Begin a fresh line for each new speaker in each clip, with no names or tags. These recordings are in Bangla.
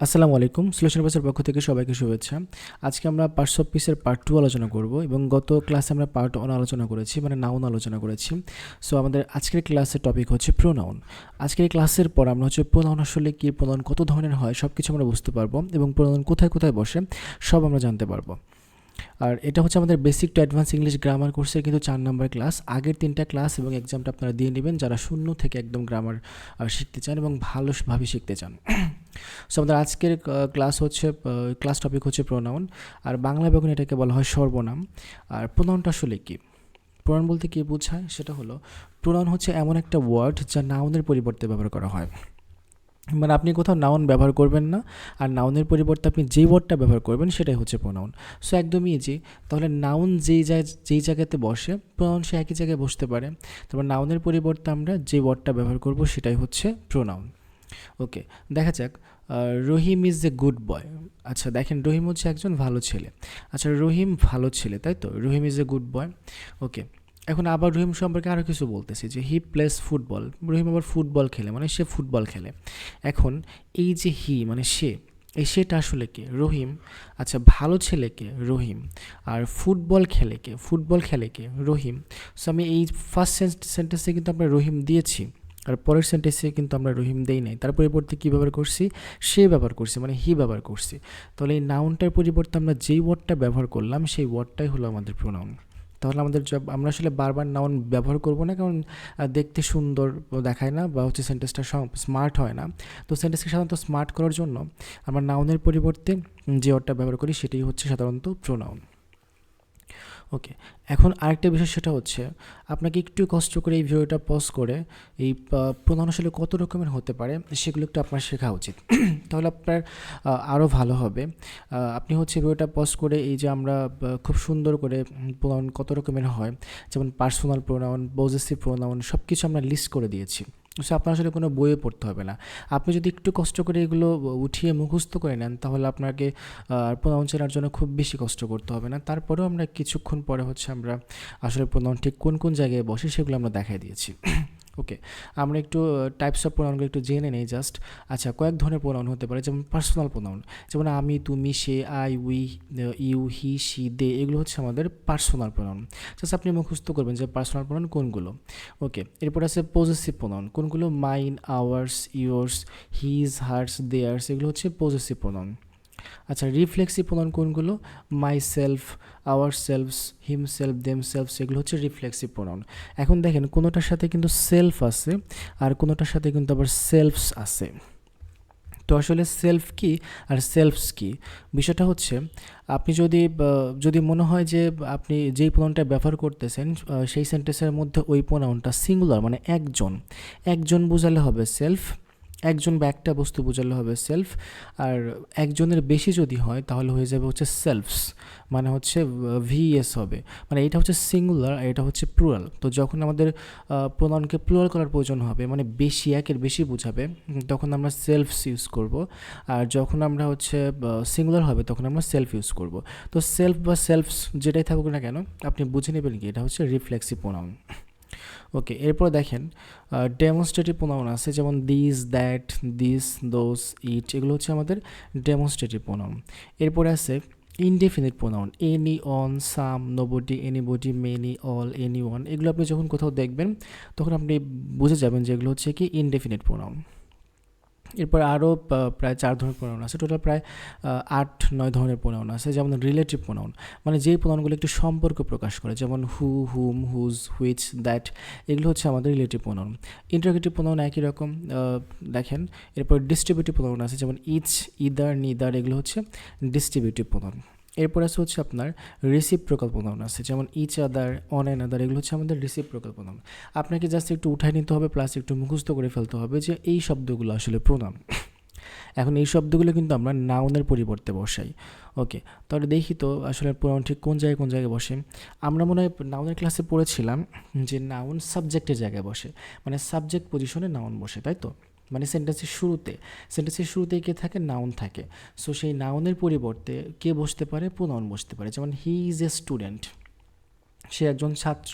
আসসালামু আলাইকুম। সলিউশন বক্সের পক্ষ থেকে সবাইকে শুভেচ্ছা। আজকে আমরা পার্টস অফ স্পিচের পার্ট 2 আলোচনা করব এবং গত ক্লাসে আমরা পার্ট 1 আলোচনা করেছি, মানে নাউন আলোচনা করেছি। সো আমাদের আজকের ক্লাসের টপিক হচ্ছে প্রোনাউন। আজকের এই ক্লাসের পর আমরা হচ্ছে প্রোনাউন আসলে কী, প্রোনাউন কত ধরনের হয় সব কিছু আমরা বুঝতে পারবো এবং প্রোনাউন কোথায় কোথায় বসে সব আমরা জানতে পারবো। আর এটা হচ্ছে আমাদের basic to advance English grammar কোর্সের কিন্তু 4 নম্বর ক্লাস। আগের 3টা ক্লাস এবং এক্সামটা আপনারা দিয়ে নেবেন যারা শূন্য থেকে একদম গ্রামার শিখতে চান এবং ভালোভাবে শিখতে চান। সো আমাদের আজকের ক্লাস হচ্ছে ক্লাস টপিক হচ্ছে প্রোনাউন। আর বাংলা ব্যাকরণ এটাকে বলা হয় সর্বনাম। আর প্রোনাউনটা আসলে কী, প্রোনাউন বলতে কী বোঝায় সেটা হলো, প্রোনাউন হচ্ছে এমন একটা ওয়ার্ড যা নাউনের পরিবর্তে ব্যবহার করা হয়। মানে আপনি কোথাও নাউন ব্যবহার করবেন না, আর নাউনের পরিবর্তে আপনি যেই ওয়ার্ডটা ব্যবহার করবেন সেটাই হচ্ছে প্রোনাউন। সো একদমই ইজি। তাহলে নাউন যেই জায়গাতে বসে, প্রোনাউন সে একই জায়গায় বসতে পারে। তারপর নাউনের পরিবর্তে আমরা যে ওয়ার্ডটা ব্যবহার করব সেটাই হচ্ছে প্রোনাউন। ওকে, দেখা যাক। রহিম ইজ এ গুড বয়। আচ্ছা দেখেন, রহিম হচ্ছে একজন ভালো ছেলে। আচ্ছা, রহিম ভালো ছেলে, তাই তো? রহিম ইজ এ গুড বয়। ওকে, এখন আবার রহিম সম্পর্কে আরও কিছু বলতেছি যে হি প্লেস ফুটবল। রহিম আবার ফুটবল খেলে, মানে সে ফুটবল খেলে। এখন এই যে হি মানে সে, এই সেটা আসলে কে? রহিম। আচ্ছা, ভালো ছেলে কে? রহিম। আর ফুটবল খেলে কে? ফুটবল খেলে কে? রহিম। সো আমি এই ফার্স্ট সেন্টেন্সে কিন্তু আমরা রহিম দিয়েছি, আর পরের সেন্টেন্সে কিন্তু আমরা রহিম দেই নাই। তার পরিবর্তে কী ব্যবহার করছি? সে ব্যবহার করছি, মানে হি ব্যবহার করছি। তাহলে এই নাউনটার পরিবর্তে আমরা যেই ওয়ার্ডটা ব্যবহার করলাম সেই ওয়ার্ডটাই হলো আমাদের প্রোনাউন। তাহলে আমাদের আমরা আসলে বারবার নাউন ব্যবহার করব না, কারণ দেখতে সুন্দর দেখায় না বা হচ্ছে সেন্টেন্সটা স্মার্ট হয় না। তো সেন্টেন্সকে সাধারণত স্মার্ট করার জন্য আমরা নাউনের পরিবর্তে যে ওয়ার্ডটা ব্যবহার করি সেটাই হচ্ছে সাধারণত প্রোনাউন। ওকে, এখন আরেকটা বিষয় সেটা হচ্ছে, আপনাকে একটু কষ্ট করে এই ভিডিওটা পজ করে এই প্রোনাউন আসলে কত রকমের হতে পারে সেগুলো একটু আপনার শেখা উচিত। তাহলে আপনার আরও ভালো হবে। আপনি হচ্ছে ভিডিওটা পজ করে এই যে আমরা খুব সুন্দর করে প্রোনাউন কত রকমের হয়, যেমন পার্সোনাল প্রোনাউন, পজেসিভ প্রোনাউন, সব কিছু আমরা লিস্ট করে দিয়েছি। সো আপনার আসলে কোনো বইয়ে পড়তে হবে না। আপনি যদি একটু কষ্ট করে এগুলো উঠিয়ে মুখস্থ করে নেন তাহলে আপনাকে প্রোনাউন চেনার জন্য খুব বেশি কষ্ট করতে হবে না। তারপরেও আমরা কিছুক্ষণ পরে হচ্ছে আমরা আসলে প্রোনাউন ঠিক কোন কোন জায়গায় বসে সেগুলো আমরা দেখাই দিয়েছি। ওকে, আমরা একটু টাইপস অফ প্রোনাউনগুলো একটু জেনে নেই জাস্ট। আচ্ছা, কয়েক ধরনের প্রোনাউন হতে পারে, যেমন পার্সোনাল প্রোনাউন, যেমন আমি, তুমি, সে, I, we, you, he, she, they, এগুলো হচ্ছে আমাদের পার্সোনাল প্রোনাউন। জাস্ট আপনি মুখস্থ করবেন যে পার্সোনাল প্রোনাউন কোনগুলো। ওকে, এরপর আছে পজেসিভ প্রোনাউন, কোনগুলো? Mine, ours, yours, his, hers, theirs, এগুলো হচ্ছে পজেসিভ প্রোনাউন। আচ্ছা, রিফ্লেক্সিভ প্রোনাউন কোনগুলো? Myself, ourselves, himself, themselves, এগুলো হচ্ছে রিফ্লেক্সিভ প্রোনাউন। এখন দেখেন, কোনোটার সাথে কিন্তু সেলফ আছে আর কোনোটার সাথে কিন্তু আবার সেলফস আছে। তো আসলে সেলফ কি আর সেলফস কি? বিষয়টা হচ্ছে, আপনি যদি মনে হয় যে আপনি যেই প্রোনাউনটা ব্যবহার করতেছেন সেই সেন্টেন্সের মধ্যে ওই প্রোনাউনটা সিঙ্গুলার, মানে একজন বোঝালে হবে সেলফ, একজন বা একটা বস্তু বোঝালে হবে সেলফ। আর একজনের বেশি যদি হয় তাহলে হয়ে যাবে হচ্ছে সেলফস, মানে হচ্ছে ভিএস হবে। মানে এটা হচ্ছে সিঙ্গুলার আর এটা হচ্ছে প্লুরাল। তো যখন আমাদের প্রোনাউনকে প্লুরাল করার প্রয়োজন হবে, মানে বেশি, একের বেশি বোঝাবে, তখন আমরা সেলফস ইউজ করব। আর যখন আমরা হচ্ছে সিঙ্গুলার হবে তখন আমরা সেলফ ইউজ করব। তো সেলফ বা সেলফস যেটাই থাকুক না কেন, আপনি বুঝে নেবেন কি এটা হচ্ছে রিফ্লেক্সিভ প্রোনাউন। ওকে, এরপর দেখেন ডেমনস্ট্রেটিভ প্রোনাউন আছে, যেমন দিস, দ্যাট, দিস, দোস, ইট, এগুলো হচ্ছে আমাদের ডেমনস্ট্রেটিভ প্রোনাউন। এরপরে আছে indefinite pronoun, any, on, some, nobody, anybody, many, all, any one, এগুলো আপনি যখন কোথাও দেখবেন তখন আপনি বুঝে যাবেন যে এগুলো হচ্ছে কি ইনডেফিনিট প্রোনাউন। এরপর আরও প্রায় 4 ধরনের প্রোনাউন আছে, টোটাল প্রায় 8-9 ধরনের প্রোনাউন আছে। যেমন রিলেটিভ প্রোনাউন, মানে যেই প্রোনাউনগুলো একটু সম্পর্ক প্রকাশ করে, যেমন হু, হুম, হুজ, হুইচ, দ্যাট, এগুলো হচ্ছে আমাদের রিলেটিভ প্রোনাউন। ইন্টারোগেটিভ প্রোনাউন একই রকম দেখেন। এরপর ডিস্ট্রিবিউটিভ প্রোনাউন আছে, যেমন ইচ, ইদার, নিদার, এগুলো হচ্ছে ডিস্ট্রিবিউটিভ প্রোনাউন। এরপর আছে হচ্ছে আপনার রিসিপ্রোকাল প্রোনাউন আছে, যেমন ইচ আদার, অন অ্যান আদার, এগুলো হচ্ছে আমাদের রিসিপ্রোকাল প্রোনাউন। আপনাকে জাস্ট একটু উঠায় নিতে হবে, প্লাস একটু মুখস্থ করে ফেলতে হবে যে এই শব্দগুলো আসলে প্রোনাউন। এখন এই শব্দগুলো কিন্তু আমরা নাউনের পরিবর্তে বসাই। ওকে, তাহলে দেখি তো আসলে প্রোনাউন ঠিক কোন জায়গায় বসে। আমরা মনে হয় নাউনের ক্লাসে পড়েছিলাম যে নাউন সাবজেক্টের জায়গায় বসে, মানে সাবজেক্ট পজিশনে নাউন বসে, তাই তো? মানে সেন্টেন্সের শুরুতেই কে থাকে? নাউন থাকে। সো সেই নাউনের পরিবর্তে কে বসতে পারে? প্রোনাউন বসতে পারে। যেমন হি ইজ এ স্টুডেন্ট, সে একজন ছাত্র।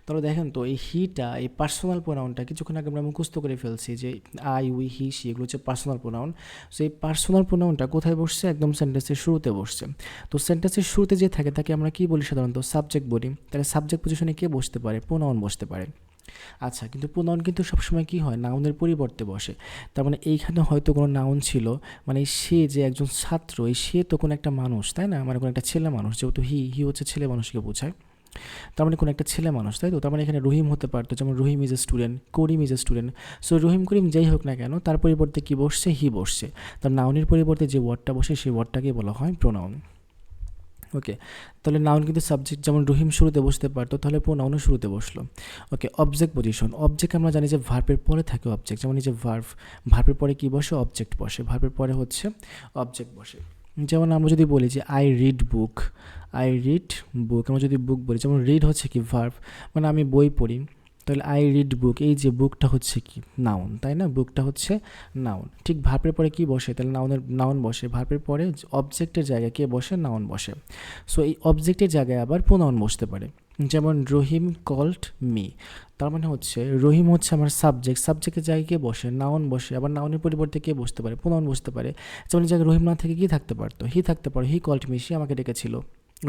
তাহলে দেখেন তো এই হিটা, এই পার্সোনাল প্রোনাউনটা কিছুক্ষণ আগে আমরা মুখস্থ করে ফেলছি যে আই, উই, হি, সি এগুলো হচ্ছে পার্সোনাল প্রোনাউন। সো এই পার্সোনাল প্রোনাউনটা কোথায় বসছে? একদম সেন্টেন্সের শুরুতে বসছে। তো সেন্টেন্সের শুরুতে যে থাকে তাকে আমরা কি বলি? সাধারণত সাবজেক্ট বলি। তাহলে সাবজেক্ট পজিশনে কে বসতে পারে? প্রোনাউন বসতে পারে। আচ্ছা, কিন্তু প্রোনাউন কিন্তু সবসময় কি হয়? নাউনের পরিবর্তে বসে। তার মানে এইখানে হয়তো কোনো নাউন ছিল, মানে সে যে একজন ছাত্র, এই সে তো কোনো একটা মানুষ, তাই না? মানে কোনো একটা ছেলে মানুষ, যেহেতু হি হচ্ছে ছেলে মানুষকে বোঝায়। তার মানে কোনো একটা ছেলে মানুষ, তাই তো? তার মানে এখানে রহিম হতে পারতো, যেমন Rahim is a student, Karim is a student. So Rahim Karim যেই হোক না কেন, তার পরিবর্তে কি বসছে? হি বসছে। তার নাউনের পরিবর্তে যে ওয়ার্ডটা বসে সেই ওয়ার্ডটাকে বলা হয় প্রোনাউন। ওকে, তাহলে নাউন কিন্তু সাবজেক্ট, যেমন রহিম শুরুতে বসতে পারতো, তাহলে প্রোনাউনও শুরুতে বসলো। ওকে, অবজেক্ট পজিশন। অবজেক্ট আমরা জানি যে ভার্বের পরে থাকে অবজেক্ট, যেমন এই যে ভার্বের পরে কি বসে? অবজেক্ট বসে। ভার্বের পরে হচ্ছে অবজেক্ট বসে। যেমন আমরা যদি বলি যে I read book, I read বুক, আমরা যদি বুক বলি, যেমন রিড হচ্ছে কি? ভার্ব, মানে আমি বই পড়ি। তাহলে আই রিড বুক, এই যে বুকটা হচ্ছে কি? নাউন, তাই না? বুকটা হচ্ছে নাউন। ঠিক ভার্বের পরে কি বসে? তাহলে নাউন বসে। ভার্বের পরে অবজেক্টের জায়গায় কে বসে? নাউন বসে। সো এই অবজেক্টের জায়গায় আবার প্রোনাউন বসতে পারে। যেমন রহিম কল্ড মি, তার মানে হচ্ছে রহিম হচ্ছে আমার সাবজেক্ট, সাবজেক্টের জায়গায় কে বসে? নাউন বসে। আবার নাউনের পরিবর্তে কে বসতে পারে? প্রোনাউন বসতে পারে। যেমন এই জায়গায় রহিম না থেকে কি থাকতে পারতো? হি থাকতে পারে। হি কল্ড মি, সে আমাকে ডেকেছিল।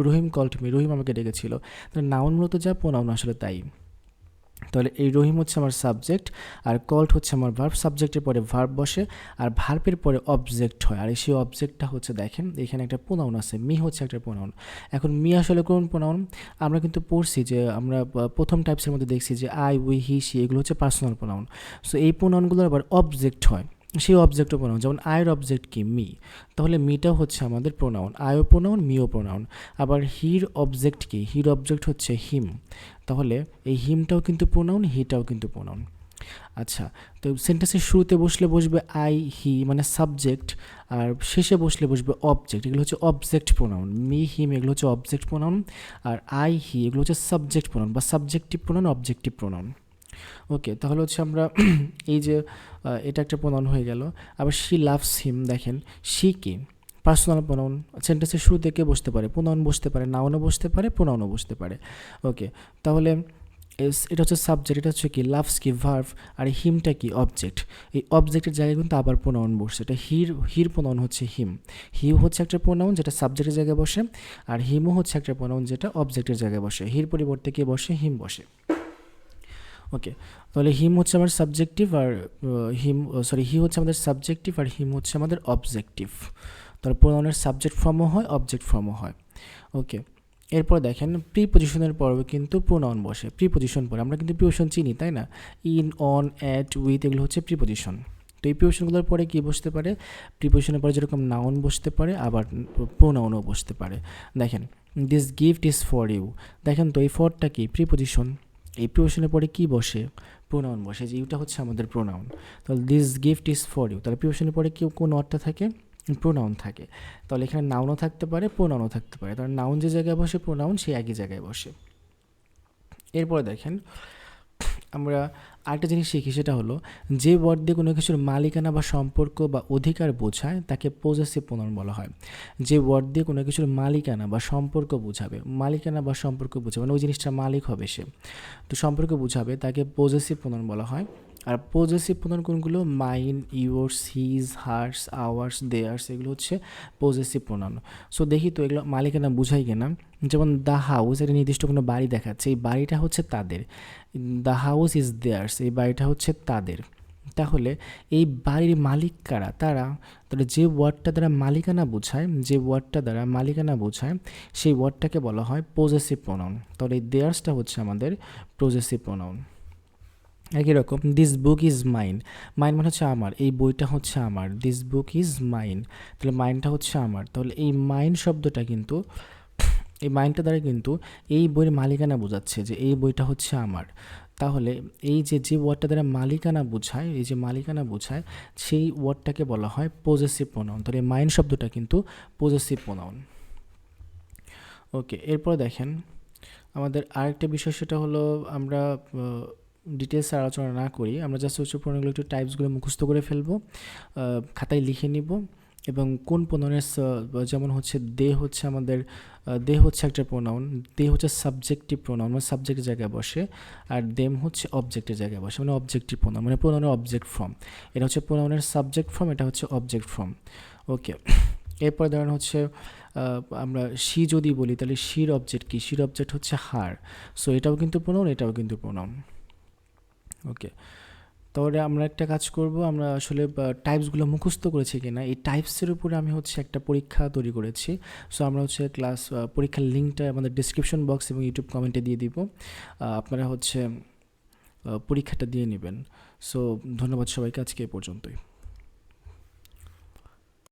রহিম কল্ড মি, রহিম আমাকে ডেকেছিল। তাহলে নাউন মূলত যা, প্রোনাউন আসলে তাই। তাহলে এই রহিম হচ্ছে আমার সাবজেক্ট, আর কল্ড হচ্ছে আমার ভার্ব। সাবজেক্টের পরে ভার্ব বসে, আর ভার্বের পরে অবজেক্ট হয়। আর সেই অবজেক্টটা হচ্ছে, দেখেন এখানে একটা প্রোনাউন আছে, মি হচ্ছে একটা প্রোনাউন। এখন মি আসলে কোন প্রোনাউন? আমরা কিন্তু পড়ছি যে আমরা প্রথম টাইপসের মধ্যে দেখছি যে আই, উই, হি, সি এগুলো হচ্ছে পার্সোনাল প্রোনাউন। সো এই প্রোনাউনগুলোর আবার অবজেক্ট হয়, সেই অবজেক্টও প্রোনাউন। যেমন আয়ের অবজেক্ট কি? মি। তাহলে মিটাও হচ্ছে আমাদের প্রোনাউন, আয়ও প্রোনাউন, মিও প্রোনাউন। আবার হির অবজেক্ট কি? হির অবজেক্ট হচ্ছে হিম। তাহলে এই হিমটাও কিন্তু প্রোনাউন, হিটাও কিন্তু প্রোনাউন। আচ্ছা, তো সেন্টেন্সের শুরুতে বসলে বসবে আই, হি মানে সাবজেক্ট, আর শেষে বসলে বসবে অবজেক্ট, এগুলো হচ্ছে অবজেক্ট প্রোনাউন। মি, হিম এগুলো হচ্ছে অবজেক্ট প্রোনাউন, আর আই, হি এগুলো হচ্ছে সাবজেক্ট প্রোনাউন বা সাবজেক্টিভ প্রোনাউন, অবজেক্টিভ প্রোনাউন। ওকে, তাহলে হচ্ছে আমরা এই যে এটা একটা প্রোনাউন হয়ে গেল। আবার শি লাভস হিম, দেখেন শি কি? Personal pronoun. সেন্টেন্সের শুরুতে কে বসতে পারে? প্রোনাউন বসতে পারে, নাউনও বসতে পারে, প্রোনাউনও বসতে পারে। ওকে, তাহলে এটা হচ্ছে সাবজেক্ট, এটা হচ্ছে কি? লাভস কি? ভার্ভ। আর হিমটা কি? অবজেক্ট। এই অবজেক্টের জায়গায় কিন্তু আবার প্রোনাউন বসছে, এটা হির প্রোনাউন হচ্ছে হিম। হিউ হচ্ছে একটা প্রোনাউন যেটা সাবজেক্টের জায়গায় বসে, আর হিমও হচ্ছে একটা প্রোনাউন যেটা অবজেক্টের জায়গায় বসে। হির পরিবর্তে কে বসে? হিম বসে। ওকে, তাহলে হিম হচ্ছে আমার সাবজেক্টিভ, আর হি হচ্ছে আমাদের সাবজেক্টিভ, আর হিম হচ্ছে আমাদের অবজেক্টিভ। তাহলে প্রোনাউনের সাবজেক্ট ফর্মও হয়, অবজেক্ট ফর্মও হয়। ওকে, এরপর দেখেন প্রিপজিশনের পরেও কিন্তু প্রোনাউন বসে। প্রিপজিশন পরে আমরা কিন্তু প্রিপজিশন চিনি, তাই না? ইন, অন, অ্যাট, উইথ এগুলো হচ্ছে প্রিপজিশন। তো এই প্রিপজিশনগুলোর পরে কি বসতে পারে? প্রিপজিশনের পরে যেরকম নাউন বসতে পারে, আবার প্রোনাউনও বসতে পারে। দেখেন this gift is for you, দেখেন তো এই ফরটা কি? প্রিপজিশন। এই প্রিপজিশনের পরে কি বসে? প্রোনাউন বসে, যে ইউটা হচ্ছে আমাদের প্রোনাউন। তাহলে this gift is for you, তাহলে প্রিপজিশনের পরে কি কোন অর্থটা থাকে? প্রোনাউন থাকে। তাহলে এখানে নাউনও থাকতে পারে, প্রোনাউনও থাকতে পারে। তাহলে নাউন যে জায়গায় বসে, প্রোনাউন সেই একই জায়গায় বসে। এরপরে দেখেন আমরা আরেকটা জিনিস শিখি, সেটা হলো যে ওয়ার্ড দিয়ে কোনো কিছুর মালিকানা বা সম্পর্ক বা অধিকার বোঝায় তাকে পজেসিভ প্রোনাউন বলা হয়। যে ওয়ার্ড দিয়ে কোনো কিছুর মালিকানা বা সম্পর্ক বোঝাবে, মালিকানা বা সম্পর্ক বোঝাবে, মানে ওই জিনিসটার মালিক হবে সে, তো সম্পর্ক বোঝাবে, তাকে পজেসিভ প্রোনাউন বলা হয়। আর পজেসিভ প্রোনাউন কোনগুলো? Mine, yours, his, hers, ours, theirs এগুলো হচ্ছে পজেসিভ প্রোনাউন। সো দেখি তো এগুলো মালিকানা বুঝাই কিনা। যেমন দ্য হাউস, এটা নির্দিষ্ট কোনো বাড়ি দেখাচ্ছে, এই বাড়িটা হচ্ছে তাদের। দ্য হাউস ইজ দেয়ার্স, এই বাড়িটা হচ্ছে তাদের। তাহলে এই বাড়ির মালিক কারা? তারা। তাহলে যে ওয়ার্ডটা দ্বারা মালিকানা বোঝায়, যে ওয়ার্ডটা দ্বারা মালিকানা বোঝায় সেই ওয়ার্ডটাকে বলা হয় পজেসিভ প্রোনাউন। তাহলে এই দেয়ার্সটা হচ্ছে আমাদের পজেসিভ প্রোনাউন। একই রকম this book is mine, mine মানে হচ্ছে আমার, এই বইটা হচ্ছে আমার। দিস বুক ইজ মাইন, তাহলে মাইনটা হচ্ছে আমার। তাহলে এই মাইন শব্দটা কিন্তু, এই মাইনটা দ্বারা কিন্তু এই বইয়ের মালিকানা বোঝাচ্ছে, যে এই বইটা হচ্ছে আমার। তাহলে এই যে ওয়ার্ডটা দ্বারা মালিকানা বোঝায়, এই যে মালিকানা বোঝায় সেই ওয়ার্ডটাকে বলা হয় পজেসিভ প্রোনাউন। তাহলে মাইন শব্দটা কিন্তু পজেসিভ প্রোনাউন। ওকে, এরপর দেখেন আমাদের আরেকটা বিষয়, সেটা হলো আমরা ডিটেলস আলোচনা না করি, আমরা জাস্ট হচ্ছে প্রোনাউনগুলো একটু টাইপসগুলো মুখস্থ করে ফেলবো, খাতায় লিখে নিব। এবং কোন প্রোনাউনের যেমন হচ্ছে দে হচ্ছে আমাদের দে হচ্ছে একটা প্রোনাউন, দে হচ্ছে সাবজেক্টিভ প্রোনাউন মানে সাবজেক্টের জায়গায় বসে, আর দেম হচ্ছে অবজেক্টের জায়গায় বসে মানে অবজেক্টিভ প্রোনাউন মানে প্রোনাউনের অবজেক্ট ফর্ম। এটা হচ্ছে প্রোনাউনের সাবজেক্ট ফর্ম, এটা হচ্ছে অবজেক্ট ফর্ম। ওকে, এরপরে ধরেন হচ্ছে আমরা শি যদি বলি তাহলে শির অবজেক্ট কি, শির অবজেক্ট হচ্ছে হার। সো এটাও কিন্তু প্রোনাউন, এটাও কিন্তু প্রোনাউন। ওকে, তাহলে আমরা একটা কাজ করব, আমরা আসলে টাইপসগুলো মুখস্থ করেছি কিনা এই টাইপসের উপরে আমি হচ্ছে একটা পরীক্ষা তৈরি করেছি। সো আমরা হচ্ছে পরীক্ষার লিঙ্কটা আমাদের ডিসক্রিপশন বক্স এবং ইউটিউব কমেন্টে দিয়ে দিব, আপনারা হচ্ছে পরীক্ষাটা দিয়ে নেবেন। সো ধন্যবাদ সবাইকে, আজকে এ পর্যন্তই।